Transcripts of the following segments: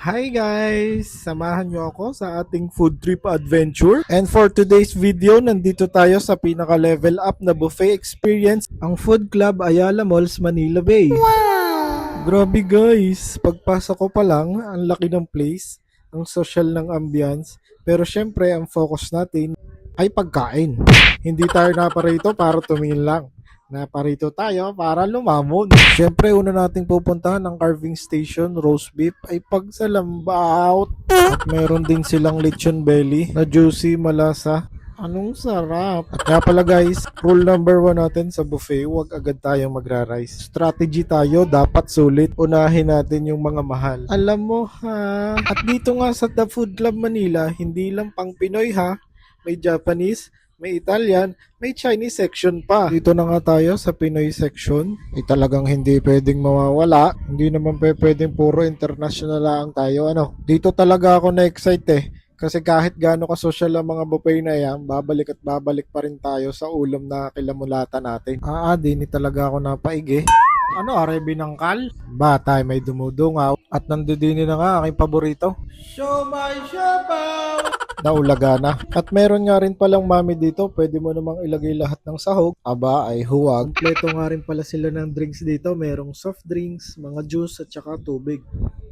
Hi guys! Samahan nyo ako sa ating food trip adventure. And for today's video, nandito tayo sa pinaka-level up na buffet experience, ang Food Club Ayala Malls, Manila Bay. Wow! Grabe guys! Pagpasok ko pa lang, ang laki ng place, ang social ng ambience. Pero syempre, ang focus natin ay pagkain. Hindi tayo naparito para tumingin lang. Naparito tayo para lumamon. Siyempre, una nating pupuntahan ang carving station, roast beef, ay pagsalambaut. At meron din silang lechon belly na juicy, malasa. Anong sarap. At nga pala guys, rule number 1 natin sa buffet, huwag agad tayong magra-rice. Strategy tayo, dapat sulit. Unahin natin yung mga mahal. Alam mo ha. At dito nga sa The Food Club Manila, hindi lang pang Pinoy ha. May Japanese, may Italian, may Chinese section pa. Dito na nga tayo sa Pinoy section. Talagang hindi pwedeng mawawala. Hindi naman pwedeng puro international lang tayo. Dito talaga ako na-excite Kasi kahit gaano ka-social ang mga buffet na yan, babalik at babalik pa rin tayo sa ulam na kilamulatan natin. Di talaga ako napaig Arebi ng kal? Bata, may dumudungaw. At nandudini na nga aking paborito. Siomai Siapaw! Naulaga na. At meron nga rin palang mami dito, pwede mo namang ilagay lahat ng sahog. Ay huwag. Kompleto nga rin pala sila ng drinks dito. Merong soft drinks, mga juice at saka tubig.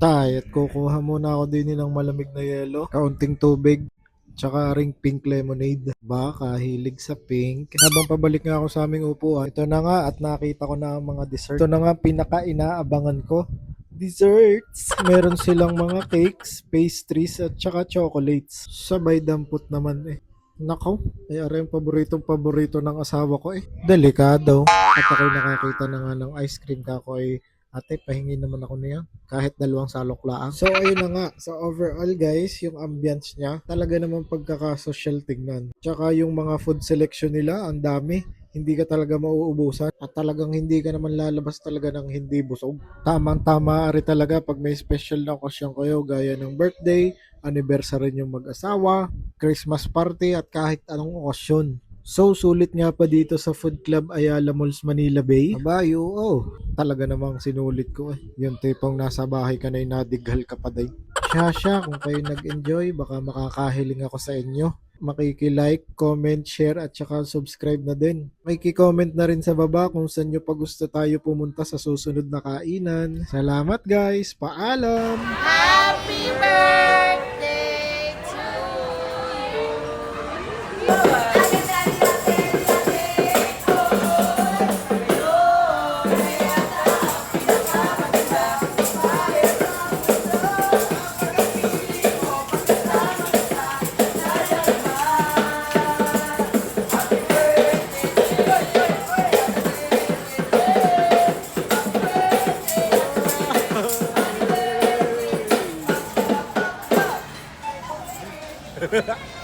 At kukuha muna ako din ng malamig na yelo, kaunting tubig, tsaka ring pink lemonade. Hilig sa pink. Habang pabalik nga ako sa aming upuan, ito na nga at nakita ko na ang mga dessert. Ito na nga pinaka-inaabangan ko. Desserts. Meron silang mga cakes, pastries at saka chocolates. Sabay dampot naman Nako, ay yung paborito ng asawa ko Delikado. At ako'y nakakita na nga ng ice cream kako ate, pahingi naman ako niya. Kahit 2 salok lang. So, ayun na nga. So, overall guys, yung ambience niya, talaga naman pagkaka-social tingnan. Tsaka yung mga food selection nila, ang dami. Hindi ka talaga mauubusan. At talagang hindi ka naman lalabas talaga ng hindi busog. Tamang-tama ari talaga pag may special na okasyon kayo, gaya ng birthday, anniversary yung mag-asawa, Christmas party, at kahit anong okasyon. So, sulit nga pa dito sa Food Club Ayala Malls, Manila Bay. Talaga namang sinulit ko Yung tipong nasa bahay ka na nadighal ka pa day. Siya, kung kayo nag-enjoy, baka makakahiling ako sa inyo. Makiki-like, comment, share, at saka subscribe na din. Makiki-comment na rin sa baba kung saan nyo pa gusto tayo pumunta sa susunod na kainan. Salamat guys! Paalam! Happy birthday to you!